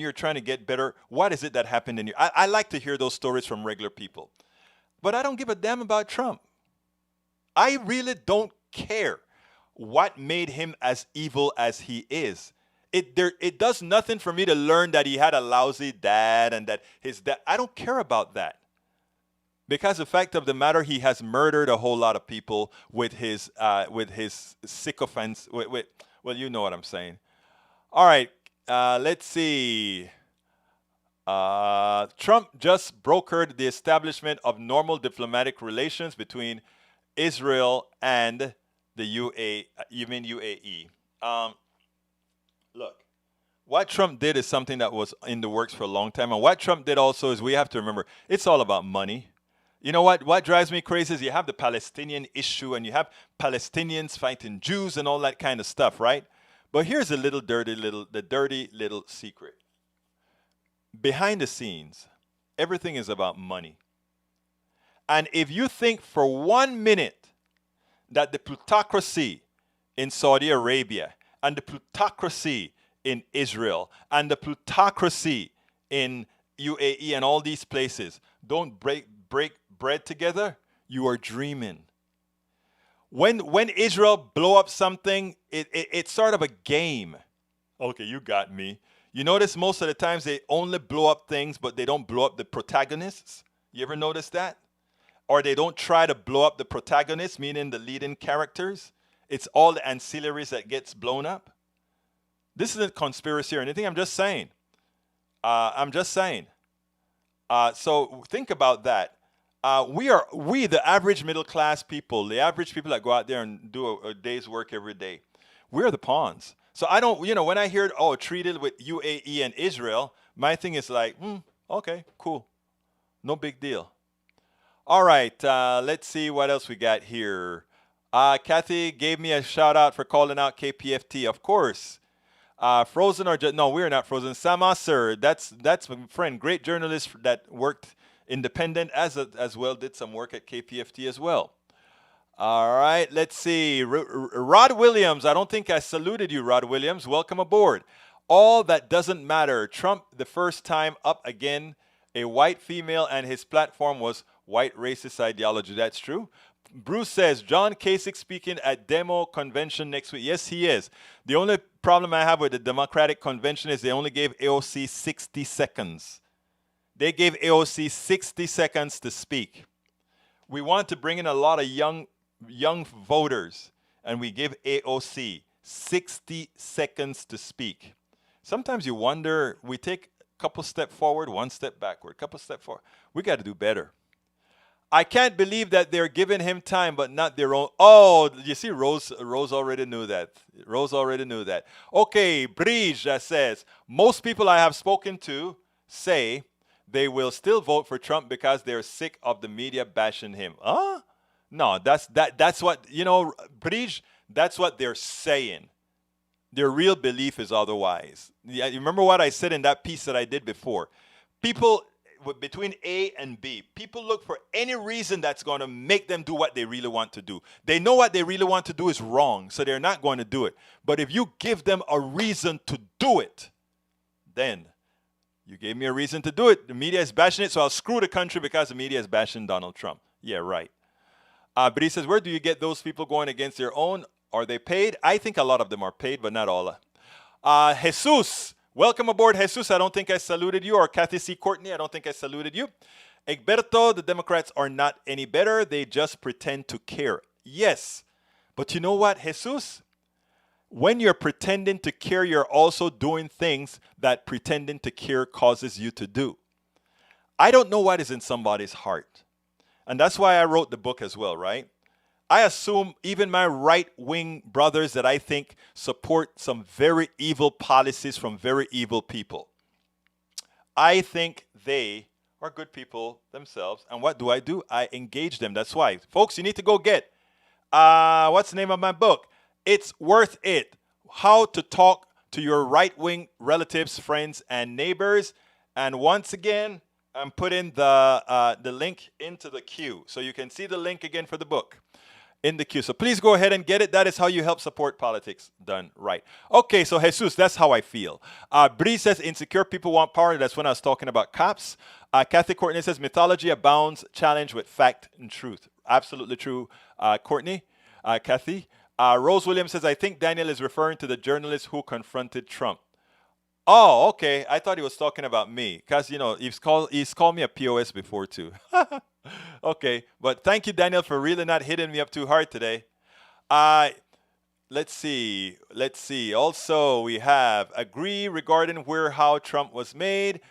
you're trying to get better, what is it that happened in you? I like to hear those stories from regular people. But I don't give a damn about Trump. I really don't care what made him as evil as he is. It does nothing for me to learn that he had a lousy dad and that his dad, I don't care about that. Because the fact of the matter, he has murdered a whole lot of people with his sycophants. Well, you know what I'm saying. All right, let's see. Trump just brokered the establishment of normal diplomatic relations between Israel and the UAE. You mean UAE? Look, what Trump did is something that was in the works for a long time. And what Trump did also is, we have to remember, it's all about money. You know what drives me crazy is you have the Palestinian issue and you have Palestinians fighting Jews and all that kind of stuff, right? But here's the dirty little secret. Behind the scenes, everything is about money. And if you think for 1 minute that the plutocracy in Saudi Arabia and the plutocracy in Israel and the plutocracy in UAE and all these places don't break bread together, you are dreaming. When Israel blow up something, it's sort of a game. Okay, you got me. You notice most of the times they only blow up things, but they don't blow up the protagonists. You ever notice that? Or they don't try to blow up the protagonists, meaning the leading characters. It's all the ancillaries that gets blown up. This isn't conspiracy or anything. I'm just saying. So think about that. We, the average middle class people, the average people that go out there and do a day's work every day, we're the pawns. So I don't, when I hear, treated with UAE and Israel, my thing is like, okay, cool. No big deal. All right, let's see what else we got here. Kathy gave me a shout out for calling out KPFT, of course. Frozen or no, we're not frozen. Sama Sir, that's my friend, great journalist that worked independent as well, did some work at KPFT as well. All right, let's see. Rod Williams, I don't think I saluted you, Rod Williams. Welcome aboard. All that doesn't matter. Trump, the first time up again, a white female, and his platform was white racist ideology. That's true. Bruce says, John Kasich speaking at demo convention next week. Yes, he is. The only problem I have with the Democratic convention is they only gave AOC 60 seconds. They gave AOC 60 seconds to speak. We want to bring in a lot of young voters, and we give AOC 60 seconds to speak. Sometimes you wonder, we take a couple steps forward, one step backward, a couple steps forward. We got to do better. I can't believe that they're giving him time, but not their own. Oh, you see, Rose already knew that. Rose already knew that. Okay, Bridge says, most people I have spoken to say they will still vote for Trump because they're sick of the media bashing him. Huh? No, that's what, Bridge, that's what they're saying. Their real belief is otherwise. Yeah, you remember what I said in that piece that I did before? People, between A and B, people look for any reason that's going to make them do what they really want to do. They know what they really want to do is wrong, so they're not going to do it. But if you give them a reason to do it, then you gave me a reason to do it. The media is bashing it, so I'll screw the country because the media is bashing Donald Trump. Yeah, right. But he says, where do you get those people going against their own? Are they paid? I think a lot of them are paid, but not all. Jesus, welcome aboard, Jesus. I don't think I saluted you. Or Kathy C. Courtney, I don't think I saluted you. Egberto, the Democrats are not any better. They just pretend to care. Yes, but you know what, Jesus? When you're pretending to care, you're also doing things that pretending to care causes you to do. I don't know what is in somebody's heart. And that's why I wrote the book as well, right? I assume even my right-wing brothers that I think support some very evil policies from very evil people. I think they are good people themselves. And what do? I engage them. That's why. Folks, you need to go get, what's the name of my book? It's Worth It. How to talk to your right-wing relatives, friends, and neighbors. And once again, I'm putting the link into the queue. So you can see the link again for the book in the queue. So please go ahead and get it. That is how you help support politics done right. Okay, so Jesus, that's how I feel. Bree says insecure people want power. That's when I was talking about cops. Kathy Courtney says mythology abounds, challenge with fact and truth. Absolutely true, Courtney. Kathy. Rose Williams says, I think Daniel is referring to the journalist who confronted Trump. Oh, okay. I thought he was talking about me because, he's called me a POS before too. Okay, but thank you, Daniel, for really not hitting me up too hard today. Let's see. Also, we have agree regarding how Trump was made.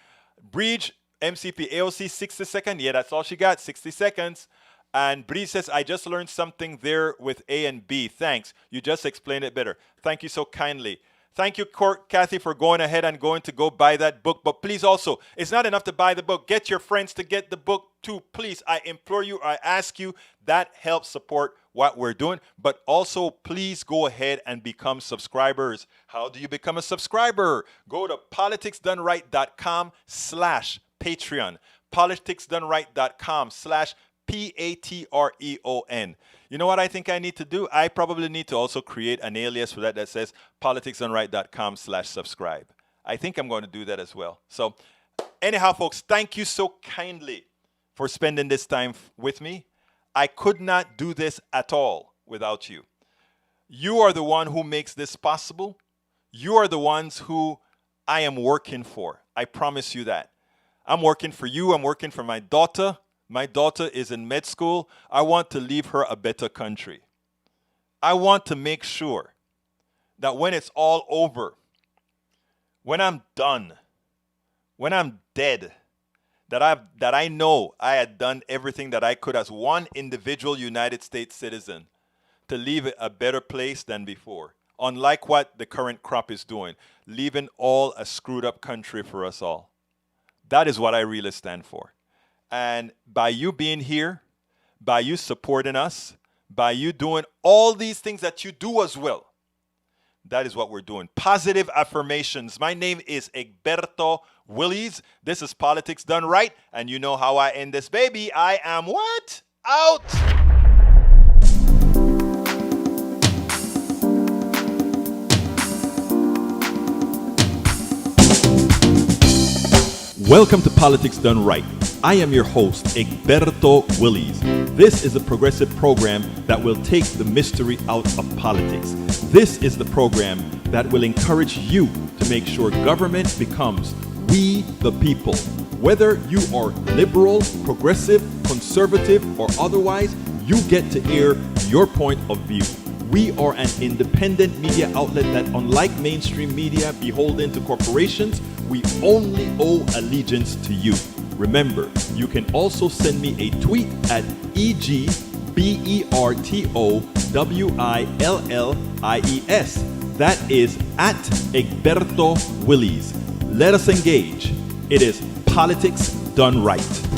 Breach, MCP, AOC, 60 seconds. Yeah, that's all she got, 60 seconds. And Bree says, I just learned something there with A and B. Thanks. You just explained it better. Thank you so kindly. Thank you, Kathy, for going ahead and going to go buy that book. But please also, it's not enough to buy the book. Get your friends to get the book too. Please, I implore you, I ask you, that helps support what we're doing. But also, please go ahead and become subscribers. How do you become a subscriber? Go to politicsdoneright.com/Patreon. politicsdoneright.com/Patreon. You know what I think I need to do? I probably need to also create an alias for that says politicsdoneright.com/subscribe. I think I'm going to do that as well. So anyhow, folks, thank you so kindly for spending this time with me. I could not do this at all without you. You are the one who makes this possible. You are the ones who I am working for. I promise you that. I'm working for you. I'm working for my daughter. My daughter is in med school. I want to leave her a better country. I want to make sure that when it's all over, when I'm done, when I'm dead, that I know I had done everything that I could as one individual United States citizen to leave it a better place than before. Unlike what the current crop is doing, leaving all a screwed up country for us all. That is what I really stand for. And by you being here, by you supporting us, by you doing all these things that you do as well, that is what we're doing. Positive affirmations. My name is Egberto Willies. This is Politics Done Right. And you know how I end this, baby. I am what? Out. Welcome to Politics Done Right, I am your host, Egberto Willies. This is a progressive program that will take the mystery out of politics. This is the program that will encourage you to make sure government becomes we the people. Whether you are liberal, progressive, conservative, or otherwise, you get to air your point of view. We are an independent media outlet that, unlike mainstream media beholden to corporations, we only owe allegiance to you. Remember, you can also send me a tweet at EGBERTOWILLIES. That is at Egberto Willies. Let us engage. It is politics done right.